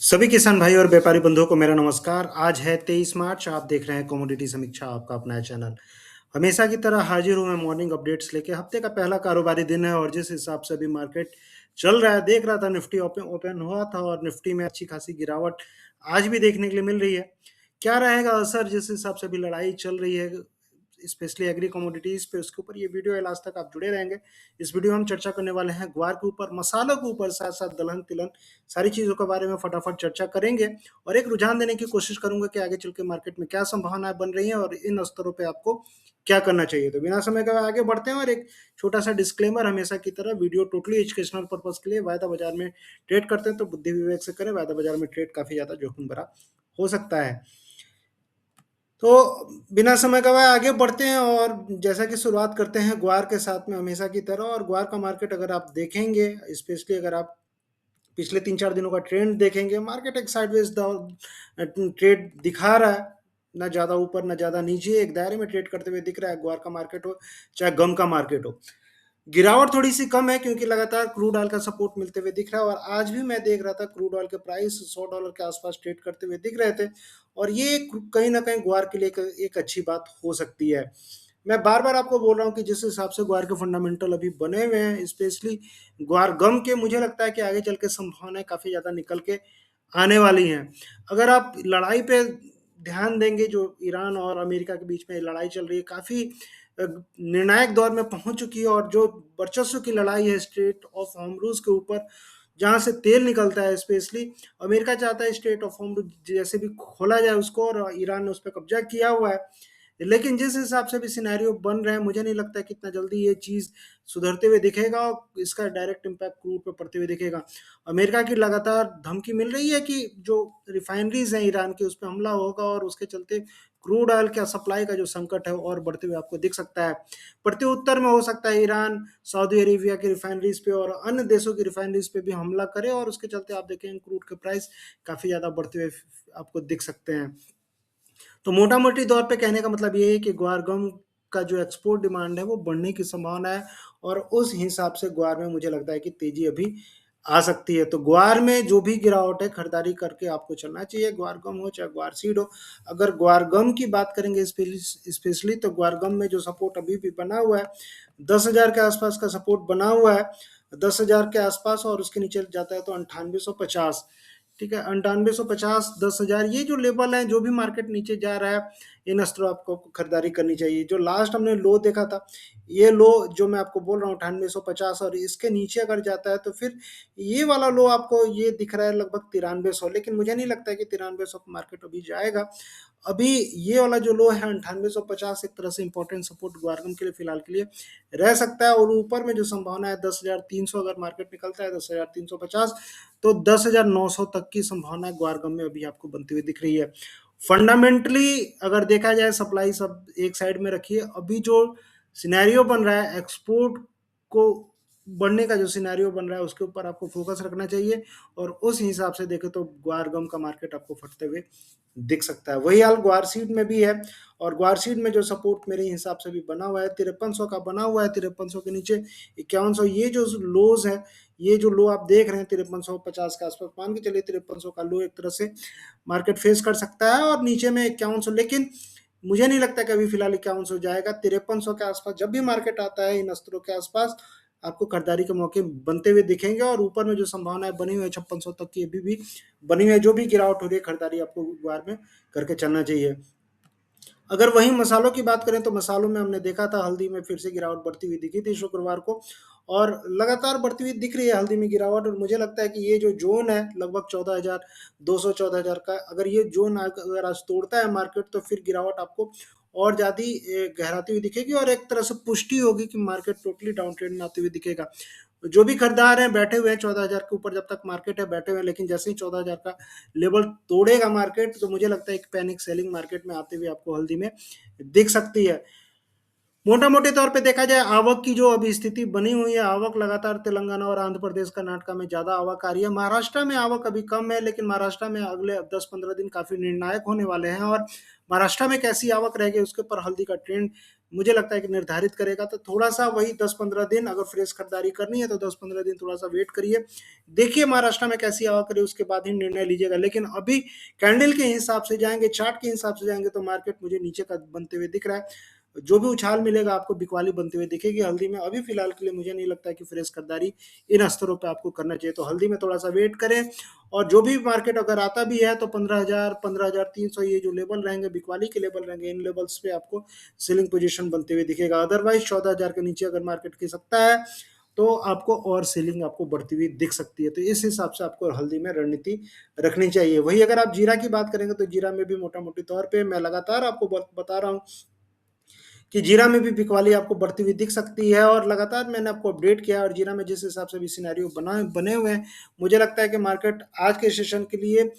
सभी किसान भाई और व्यापारी बंधुओं को मेरा नमस्कार। आज है 23 मार्च। आप देख रहे हैं कमोडिटी समीक्षा, आपका अपना चैनल। हमेशा की तरह हाजिर हूं मैं मॉर्निंग अपडेट्स लेके। हफ्ते का पहला कारोबारी दिन है और जिस हिसाब से अभी मार्केट चल रहा है, देख रहा था निफ्टी ओपन ओपन हुआ था और निफ्टी में अच्छी खासी गिरावट आज भी देखने के लिए मिल रही है। क्या रहेगा असर जिस हिसाब से अभी लड़ाई चल रही है, स्पेशली एग्री कमोडिटीज पे, उसके ऊपर ये वीडियो है। लास्ट तक आप जुड़े रहेंगे। इस वीडियो में हम चर्चा करने वाले हैं ग्वार के ऊपर, मसालों के ऊपर, साथ साथ दलहन तिलहन सारी चीजों के बारे में फटाफट चर्चा करेंगे और एक रुझान देने की कोशिश करूंगा कि आगे चल के मार्केट में क्या संभावनाएं बन रही हैं और इन स्तरों पे आपको क्या करना चाहिए। तो बिना समय के आगे बढ़ते हैं और एक छोटा सा डिस्क्लेमर, हमेशा की तरह वीडियो टोटली एजुकेशनल पर्पज के लिए। वायदा बाजार में ट्रेड करते हैं तो बुद्धि विवेक से करें। वायदा बाजार में ट्रेड काफी ज्यादा जोखिम भरा हो सकता है। तो बिना समय गवाए आगे बढ़ते हैं और जैसा कि शुरुआत करते हैं ग्वार के साथ में, हमेशा की तरह। और ग्वार का मार्केट अगर आप देखेंगे, स्पेशली अगर आप पिछले 3-4 दिनों का ट्रेंड देखेंगे, मार्केट एक साइडवेज ट्रेड दिखा रहा है। ना ज़्यादा ऊपर ना ज़्यादा नीचे, एक दायरे में ट्रेड करते हुए दिख रहा है। ग्वार का मार्केट हो चाहे गम का मार्केट हो, गिरावट थोड़ी सी कम है क्योंकि लगातार क्रूड ऑयल का सपोर्ट मिलते हुए दिख रहा है। और आज भी मैं देख रहा था क्रूड ऑयल के प्राइस $100 के आसपास ट्रेड करते हुए दिख रहे थे। और ये कहीं ना कहीं ग्वार के लिए एक अच्छी बात हो सकती है। मैं बार बार आपको बोल रहा हूँ कि जिस हिसाब से ग्वार के फंडामेंटल अभी बने हुए हैं, स्पेशली ग्वार गम के, मुझे लगता है कि आगे चल के संभावनाएं काफी ज्यादा निकल के आने वाली हैं। अगर आप लड़ाई पे ध्यान देंगे, जो ईरान और अमेरिका के बीच में लड़ाई चल रही है, काफी निर्णायक दौर में पहुंच चुकी है। और जो वर्चस्व की लड़ाई है स्ट्रेट ऑफ हॉर्मुज के ऊपर, जहां से तेल निकलता है, स्पेशली अमेरिका चाहता है स्ट्रेट ऑफ हॉर्मुज जैसे भी खोला जाए उसको, और ईरान ने उस पर कब्जा किया हुआ है। लेकिन जिस हिसाब से भी सिनेरियो बन रहे हैं, मुझे नहीं लगता कि इतना जल्दी ये चीज सुधरते हुए दिखेगा और इसका डायरेक्ट इम्पैक्ट क्रूड पे पड़ते हुए दिखेगा। अमेरिका की लगातार धमकी मिल रही है कि जो रिफाइनरीज हैं ईरान की, उस पर हमला होगा और उसके चलते क्रूड ऑयल का सप्लाई का जो संकट है और बढ़ते हुए आपको दिख सकता है। प्रत्युत्तर में हो सकता है ईरान सऊदी अरेबिया की रिफाइनरीज पे और अन्य देशों की रिफाइनरीज पे भी हमला करे और उसके चलते आप देखेंगे क्रूड के प्राइस काफी ज्यादा बढ़ते हुए आपको दिख सकते हैं। तो मोटा मोटी तौर पे कहने का मतलब ये है कि ग्वार गम का जो एक्सपोर्ट डिमांड है वो बढ़ने की संभावना है। और उस हिसाब से ग्वार में मुझे लगता है कि तेजी अभी आ सकती है। तो ग्वार में जो भी गिरावट है, खरीदारी करके आपको चलना चाहिए, ग्वार गम हो चाहे ग्वार सीड हो। अगर ग्वार गम की बात करेंगे स्पेशली, तो ग्वार गम में जो सपोर्ट अभी भी बना हुआ है, 10,000 के आसपास का सपोर्ट बना हुआ है, 10,000 के आसपास। और उसके नीचे जाता है तो 9850। ठीक है, 9850, 10,000, ये जो लेवल है, जो भी मार्केट नीचे जा रहा है, इन अस्त्रों आपको खरीदारी करनी चाहिए। जो लास्ट हमने लो देखा था, ये लो जो मैं आपको बोल रहा हूँ 9850, और इसके नीचे अगर जाता है तो फिर ये वाला लो आपको ये दिख रहा है लगभग 9300। लेकिन मुझे नहीं लगता है कि 9300 मार्केट अभी जाएगा। अभी ये वाला जो लो है 9850, एक तरह से इंपॉर्टेंट सपोर्ट ग्वारगम के लिए फिलहाल के लिए रह सकता है। और ऊपर में जो संभावना है 10,300, अगर मार्केट निकलता है 10,350, तो 10,900 तक की संभावना ग्वारगम में अभी आपको बनती हुई दिख रही है। फंडामेंटली अगर देखा जाए, सप्लाई सब एक साइड में रखिए, अभी जो सिनेरियो बन रहा है एक्सपोर्ट को बढ़ने का, जो सिनेरियो बन रहा है उसके ऊपर आपको फोकस रखना चाहिए। और उस हिसाब से देखें तो ग्वार गम का मार्केट आपको फटते हुए दिख सकता है। वही हाल ग्वार सीड में भी है। और ग्वार सीड में जो सपोर्ट मेरे हिसाब से भी बना हुआ है 5300 का बना हुआ है, 5300 के नीचे 5100, ये जो लोज है, ये जो लो आप देख रहे हैं 5350 के आसपास, मान के चलिए 5300 का लो एक तरह से मार्केट फेस कर सकता है। और नीचे में 5100, लेकिन मुझे नहीं लगता कि अभी फिलहाल 5100 जाएगा। 5300 के आसपास जब भी मार्केट आता है इन अस्त्रों के आसपास, आपको खरीदारी के मौके बनते हुए दिखेंगे। और ऊपर में जो संभावनाएं बनी हुई है 5600 तक की अभी भी बनी हुई है। जो भी गिरावट हो रही है, खरीदारी आपको बार में करके चलना चाहिए। अगर वहीं मसालों की बात करें तो मसालों में हमने देखा था हल्दी में फिर से गिरावट बढ़ती हुई दिखी थी शुक्रवार को, और लगातार बढ़ती हुई दिख रही है हल्दी में गिरावट। और मुझे लगता है कि ये जो जोन है लगभग 14,200, 14,000 का, अगर ये जोन अगर आज तोड़ता है मार्केट, तो फिर गिरावट आपको और ज्यादा गहराती हुई दिखेगी और एक तरह से पुष्टि होगी कि मार्केट टोटली डाउन ट्रेंड में आते हुए दिखेगा। जो भी खरीदार हैं बैठे हुए हैं 14,000 के ऊपर, जब तक मार्केट है बैठे हुए हैं। लेकिन जैसे ही 14,000 का लेवल तोड़ेगा मार्केट, तो मुझे लगता है कि पैनिक सेलिंग मार्केट में आते हुए आपको हल्दी में दिख सकती है। मोटा मोटे तौर पे देखा जाए, आवक की जो अभी स्थिति बनी हुई है, आवक लगातार तेलंगाना और आंध्र प्रदेश, कर्नाटका में ज्यादा आवक आ रही है। महाराष्ट्र में आवक अभी कम है, लेकिन महाराष्ट्र में अगले 10-15 दिन काफी निर्णायक होने वाले हैं। और महाराष्ट्र में कैसी आवक रहेगी उसके ऊपर हल्दी का ट्रेंड मुझे लगता है कि निर्धारित करेगा। तो थोड़ा-सा वही 10-15 दिन अगर फ्रेश खरीदारी करनी है तो 10-15 दिन थोड़ा-सा वेट करिए। देखिए महाराष्ट्र में कैसी हवा करे, उसके बाद ही निर्णय लीजिएगा। लेकिन अभी कैंडल के हिसाब से जाएँगे, चार्ट के हिसाब से जाएँगे तो मार्केट मुझे नीचे का बनते हुए दिख रहा है। जो भी उछाल मिलेगा आपको बिकवाली बनती हुई दिखेगी हल्दी में। अभी फिलहाल के लिए मुझे नहीं लगता है कि फ्रेश खरीदारी इन स्तरों पे आपको करना चाहिए। तो हल्दी में थोड़ा-सा वेट करें और जो भी मार्केट अगर आता भी है तो 15,000, 15,300 ये जो लेवल रहेंगे, बिकवाली के लेवल रहेंगे, इन लेवल्स पे आपको सेलिंग पोजीशन बनते हुए दिखेगा। अदरवाइज़ 14,000 के नीचे अगर मार्केट खिसकता है, तो आपको और सेलिंग आपको बढ़ती हुई दिख सकती है। तो इस हिसाब से आपको हल्दी में रणनीति रखनी चाहिए। वहीं अगर आप जीरा की बात करेंगे तो जीरा में भी मोटा-मोटी तौर पे मैं लगातार आपको बता रहा हूँ कि जीरा में भी बिकवाली आपको बढ़ती हुई दिख सकती है और लगातार मैंने आपको अपडेट किया है और जीरा में जिस हिसाब से भी सिनेरियो बने हुए हैं, मुझे लगता है कि मार्केट आज के सेशन के लिए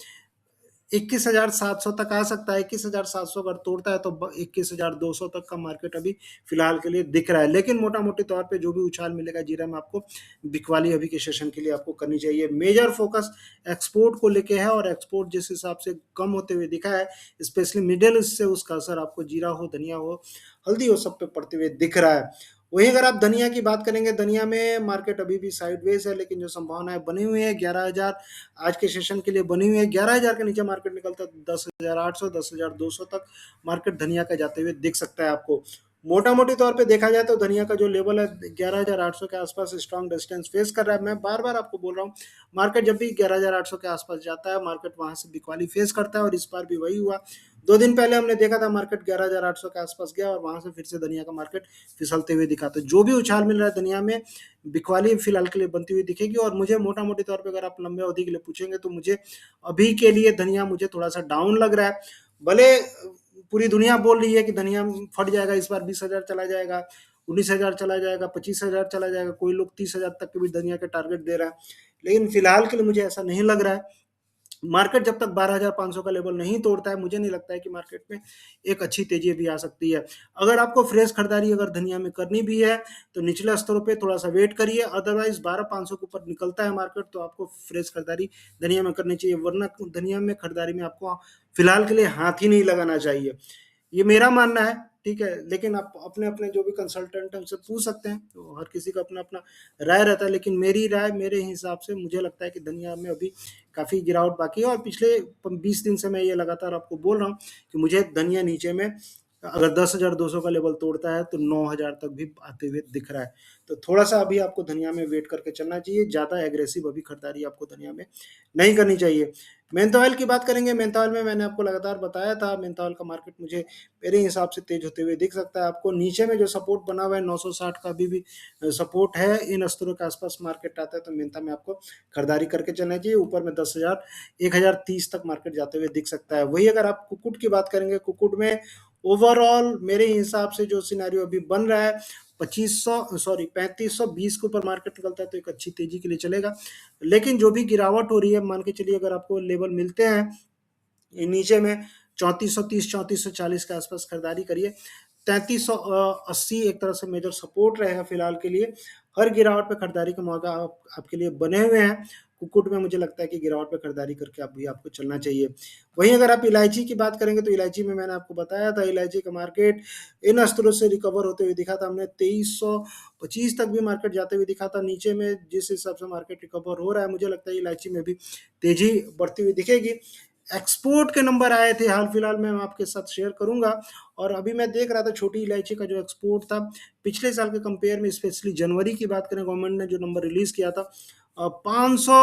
21,700 तक आ सकता है। 21,700 अगर तोड़ता है तो 21,200 तक का मार्केट अभी फिलहाल के लिए दिख रहा है। लेकिन मोटा-मोटी तौर पे जो भी उछाल मिलेगा जीरा में आपको बिकवाली अभी के सेशन के लिए आपको करनी चाहिए। मेजर फोकस एक्सपोर्ट को लेके है और एक्सपोर्ट जिस हिसाब से कम होते हुए दिखा है, स्पेशली मिडल ईस्ट से उसका असर आपको जीरा हो, धनिया हो, हल्दी हो, सब पे पड़ते हुए दिख रहा है। वहीं अगर आप धनिया की बात करेंगे, धनिया में मार्केट अभी भी साइडवेज है, लेकिन जो संभावनाएं बनी हुई है 11,000 आज के सेशन के लिए बनी हुई है। 11,000 के नीचे मार्केट निकलता है 10,800, 10,200 तक मार्केट धनिया का जाते हुए दिख सकता है आपको। मोटा मोटी तौर पे देखा जाए तो धनिया का जो लेवल है 11,800 के आसपास स्ट्रॉन्ग रेजिस्टेंस फेस कर रहा है। मैं बार बार आपको बोल रहा हूँ, मार्केट जब भी 11,800 के आसपास जाता है, मार्केट वहां से बिकवाली फेस करता है और इस बार भी वही हुआ। 2 दिन पहले हमने देखा था मार्केट 11,800 के आसपास गया और वहां से फिर से धनिया का मार्केट फिसलते हुए दिखा। तो जो भी उछाल मिल रहा है दुनिया में, बिकवाली फिलहाल के लिए बनती हुई दिखेगी। और मुझे मोटा मोटी तौर पे अगर आप लंबे अवधि के लिए पूछेंगे तो मुझे अभी के लिए धनिया मुझे थोड़ा सा डाउन लग रहा है। भले पूरी दुनिया बोल रही है कि धनिया फट जाएगा, इस बार 20,000 चला जाएगा, 19,000 चला जाएगा, 25,000 चला जाएगा, कोई लोग 30,000 तक के भी धनिया के टारगेट दे रहा है। लेकिन फिलहाल के लिए मुझे ऐसा नहीं लग रहा है। मार्केट जब तक 12,500 का लेवल नहीं तोड़ता है, मुझे नहीं लगता है कि मार्केट में एक अच्छी तेजी भी आ सकती है। अगर आपको फ्रेश खरीदारी अगर धनिया में करनी भी है तो निचले स्तरों पे थोड़ा सा वेट करिए। अदरवाइज 12,500 के ऊपर निकलता है मार्केट तो आपको फ्रेश खरीदारी धनिया में करनी चाहिए, वरना धनिया में खरीदारी में आपको फिलहाल के लिए हाथ ही नहीं लगाना चाहिए। ये मेरा मानना है, ठीक है। लेकिन आप अपने अपने जो भी कंसल्टेंट है उनसे पूछ सकते हैं, तो हर किसी का अपना अपना राय रहता है। लेकिन मेरी राय, मेरे हिसाब से मुझे लगता है कि धनिया में अभी काफ़ी गिरावट बाकी है। और पिछले 20 दिन से मैं ये लगातार आपको बोल रहा हूँ कि मुझे धनिया नीचे में अगर 10,200 का लेवल तोड़ता है तो 9,000 तक भी आते हुए दिख रहा है। तो थोड़ा सा अभी आपको धनिया में वेट करके चलना चाहिए। ज़्यादा एग्रेसिव अभी खरीदारी आपको धनिया में नहीं करनी चाहिए। मेंथा ऑयल की बात करेंगे, मेंथा ऑयल में मैंने आपको लगातार बताया था, मेंथा ऑयल का मार्केट मुझे मेरे हिसाब से तेज होते हुए दिख सकता है। आपको नीचे में जो सपोर्ट बना हुआ है 960 का अभी भी सपोर्ट है। इन स्तरों के आसपास मार्केट आता है तो मेंथा में आपको खरीदारी करके चलना चाहिए। ऊपर में 10,000, 1,030 तक मार्केट जाते हुए दिख सकता है। वही अगर आप कुक्कुट की बात करेंगे, कुक्कुट में ओवरऑल मेरे हिसाब से जो सिनेरियो अभी बन रहा है 3520 के ऊपर मार्केट निकलता है तो एक अच्छी तेजी के लिए चलेगा। लेकिन जो भी गिरावट हो रही है, मान के चलिए अगर आपको लेवल मिलते हैं नीचे में 3430, 3440 के आसपास खरीदारी करिए। 3380 एक तरह से मेजर सपोर्ट रहेगा फिलहाल के लिए। हर गिरावट पे खरीदारी का मौका आपके लिए बने हुए हैं। कुक्कुट में मुझे लगता है कि गिरावट पे खरीदारी करके आपको चलना चाहिए। वहीं अगर आप इलायची की बात करेंगे तो इलायची में मैंने आपको बताया था, इलायची का मार्केट इन स्तरों से रिकवर होते हुए दिखा था। हमने 2325 तक भी मार्केट जाते हुए दिखा था। नीचे में जिस हिसाब से मार्केट रिकवर हो रहा है, मुझे लगता है इलायची में भी तेजी बढ़ती हुई दिखेगी। एक्सपोर्ट के नंबर आए थे हाल फिलहाल में, मैं आपके साथ शेयर करूंगा। और अभी मैं देख रहा था छोटी इलायची का जो एक्सपोर्ट था पिछले साल के कंपेयर में, स्पेशली जनवरी की बात करें, गवर्नमेंट ने जो नंबर रिलीज किया था 500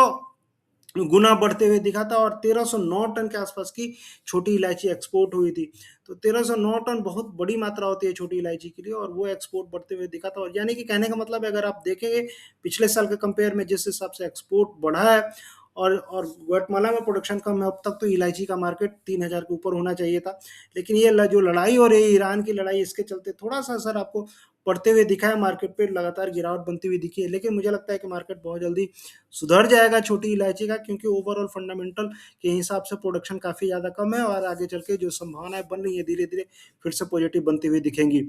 गुना बढ़ते हुए दिखा था और 1309 टन के आसपास की छोटी इलायची एक्सपोर्ट हुई थी। तो 1309 टन बहुत बड़ी मात्रा होती है छोटी इलायची के लिए, और वो एक्सपोर्ट बढ़ते हुए दिखा था। और यानी कि कहने का मतलब है, अगर आप देखेंगे पिछले साल के कंपेयर में जिस हिसाब से एक्सपोर्ट बढ़ा है और ग्वाटेमाला में प्रोडक्शन कम है, अब तक तो इलायची का मार्केट 3,000 के ऊपर होना चाहिए था। लेकिन ये जो लड़ाई हो रही है, ईरान की लड़ाई, इसके चलते थोड़ा सा असर आपको पड़ते हुए दिखा है। मार्केट पे लगातार गिरावट बनती हुई दिखी है। लेकिन मुझे लगता है कि मार्केट बहुत जल्दी सुधर जाएगा छोटी इलायची का, क्योंकि ओवरऑल फंडामेंटल के हिसाब से प्रोडक्शन काफ़ी ज़्यादा कम है और आगे चल के जो संभावनाएं बन रही है धीरे धीरे फिर से पॉजिटिव बनती हुई दिखेंगी।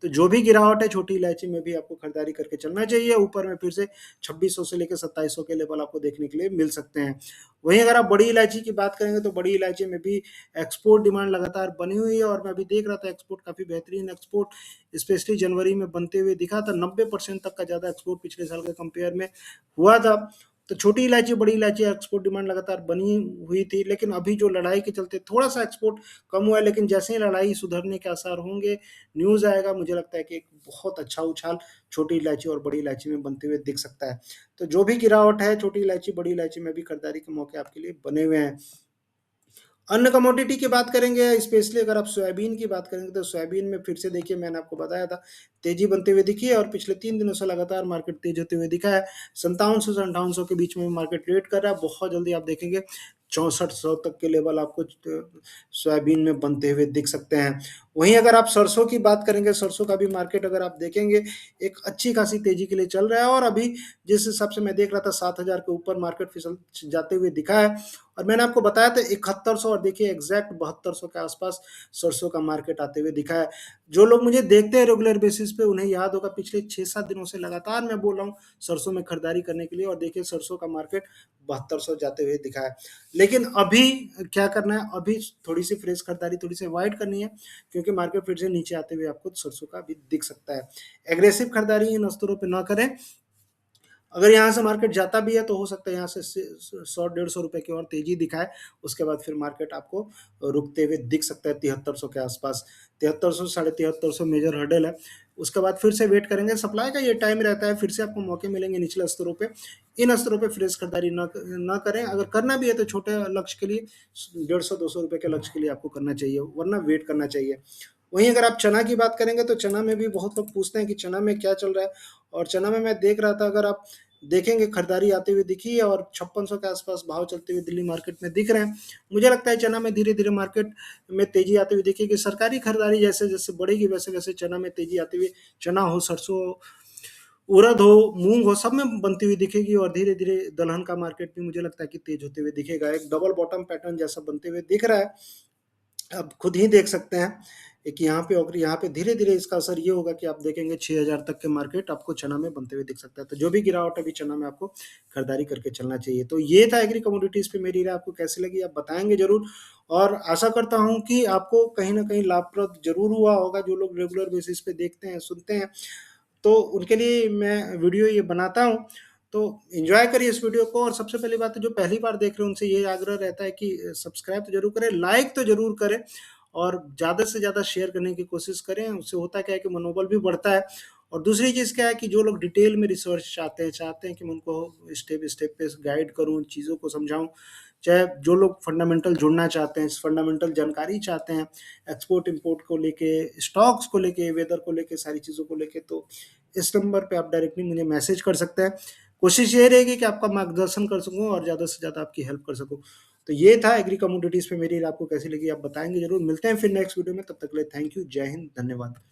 तो जो भी गिरावट है छोटी इलायची में भी आपको खरीदारी करके चलना चाहिए। ऊपर में फिर से 2600 से लेकर 2700 के लेवल आपको देखने के लिए मिल सकते हैं। वहीं अगर आप बड़ी इलायची की बात करेंगे तो बड़ी इलायची में भी एक्सपोर्ट डिमांड लगातार बनी हुई है और मैं अभी देख रहा था एक्सपोर्ट काफ़ी बेहतरीन एक्सपोर्ट स्पेशली जनवरी में बनते हुए दिखा था। 90% तक का ज़्यादा एक्सपोर्ट पिछले साल के कंपेयर में हुआ था। तो छोटी इलायची बड़ी इलायची एक्सपोर्ट डिमांड लगातार बनी हुई थी, लेकिन अभी जो लड़ाई के चलते थोड़ा सा एक्सपोर्ट कम हुआ है, लेकिन जैसे ही लड़ाई सुधरने के आसार होंगे, न्यूज़ आएगा, मुझे लगता है कि एक बहुत अच्छा उछाल छोटी इलायची और बड़ी इलायची में बनते हुए दिख सकता है। तो जो भी गिरावट है छोटी इलायची बड़ी इलायची में भी खरीदारी के मौके आपके लिए बने हुए हैं। अन्य कमोडिटी की बात करेंगे, स्पेशली अगर आप सोयाबीन की बात करेंगे तो सोयाबीन में फिर से देखिए मैंने आपको बताया था तेजी बनते हुए दिखी है और पिछले 3 दिनों से लगातार मार्केट तेज होते हुए दिखा है। 5700 से 5800 के बीच में मार्केट ट्रेड कर रहा है। बहुत जल्दी आप देखेंगे 6400 तक के लेवल आपको सोयाबीन में बनते हुए दिख सकते हैं। वहीं अगर आप सरसों की बात करेंगे, सरसों का भी मार्केट अगर आप देखेंगे एक अच्छी खासी तेजी के लिए चल रहा है और अभी जिस हिसाब से मैं देख रहा था 7000 के ऊपर मार्केट फिसल जाते हुए दिखा है और मैंने आपको बताया था 7100 और देखिए एग्जैक्ट 7200 के आसपास सरसों का मार्केट आते हुए दिखा है। जो लोग मुझे देखते हैं रेगुलर बेसिस पे उन्हें याद होगा पिछले 6-7 दिनों से लगातार मैं बोल रहा हूँ सरसों में खरीदारी करने के लिए और देखिए सरसों का मार्केट 7200 जाते हुए दिखा है। लेकिन अभी क्या करना है, अभी थोड़ी सी फ्रेश खरीदारी थोड़ी सी अवॉइड करनी है क्योंकि मार्केट फिर से नीचे आते हुए आपको सरसों का भी दिख सकता है। एग्रेसिव खरीदारी इन स्तरों पे ना करें। अगर यहाँ से मार्केट जाता भी है तो हो सकता है यहाँ से 100-150 रुपए की और तेजी दिखाए, उसके बाद फिर मार्केट आपको रुकते हुए दिख सकता है 7300 के आसपास। 7300 साढ़े 7300 मेजर हर्डल है। उसके बाद फिर से वेट करेंगे, सप्लाई का ये टाइम रहता है, फिर से आपको मौके मिलेंगे निचले स्तरों पे। इन स्तरों पे फ्रेश खरीदारी ना करें। अगर करना भी है तो छोटे लक्ष्य के लिए 150-200 रुपए के लक्ष्य के लिए आपको करना चाहिए, वरना वेट करना चाहिए। वहीं अगर आप चना की बात करेंगे तो चना में भी बहुत लोग पूछते हैं कि चना में क्या चल रहा है और चना में मैं देख रहा था, अगर आप देखेंगे खरीदारी आते हुए दिखी है और 5600 के आसपास भाव चलते हुए दिल्ली मार्केट में दिख रहे हैं। मुझे लगता है चना में धीरे-धीरे मार्केट में तेजी आती हुई दिखेगी। सरकारी खरीदारी जैसे-जैसे बढ़ेगी वैसे-वैसे चना में तेजी आती हुई, चना हो, सरसों हो, उड़द हो, मूँग हो, सब में बनती हुई दिखेगी और धीरे-धीरे दलहन का मार्केट भी मुझे लगता है कि तेज होते हुए दिखेगा। एक डबल बॉटम पैटर्न जैसा बनते हुए दिख रहा है। आप खुद ही देख सकते हैं एक यहाँ पे और यहाँ पे धीरे-धीरे इसका असर ये होगा कि आप देखेंगे 6000 तक के मार्केट आपको चना में बनते हुए दिख सकता है। तो जो भी गिरावट है अभी चना में आपको खरीदारी करके चलना चाहिए। तो ये था एग्री कमोडिटीज़ पे मेरी राय, आपको कैसी लगी आप बताएँगे ज़रूर और आशा करता हूँ कि आपको कहीं न कहीं लाभप्रद ज़रूर हुआ होगा। जो लोग रेगुलर बेसिस पे देखते हैं, सुनते हैं, तो उनके लिए मैं वीडियो ये बनाता हूँ। तो एन्जॉय करिए इस वीडियो को और सबसे पहली बात तो जो पहली बार देख रहे हैं उनसे ये आग्रह रहता है कि सब्सक्राइब तो ज़रूर करें, लाइक तो ज़रूर करें और ज़्यादा से ज़्यादा शेयर करने की कोशिश करें। उससे होता क्या है कि मनोबल भी बढ़ता है और दूसरी चीज़ क्या है कि जो लोग डिटेल में रिसर्च चाहते हैं कि मैं उनको स्टेप स्टेप पे गाइड करूँ, चीज़ों को समझाऊँ। चाहे जो लोग फंडामेंटल जुड़ना चाहते हैं, फंडामेंटल जानकारी चाहते हैं, एक्सपोर्ट-इम्पोर्ट को लेके, स्टॉक्स को लेके, वेदर को लेके, सारी चीज़ों को लेके, तो इस नंबर पे आप डायरेक्टली मुझे मैसेज कर सकते हैं। कोशिश ये रहेगी कि आपका मार्गदर्शन कर सकूँ और ज़्यादा से ज़्यादा आपकी हेल्प कर सकूँ। तो ये था एग्री कमोडिटीज़ पे मेरी राय, आपको कैसी लगी आप बताएँगे ज़रूर। मिलते हैं फिर नेक्स्ट वीडियो में, तब तक के लिए थैंक यू, जय हिंद, धन्यवाद।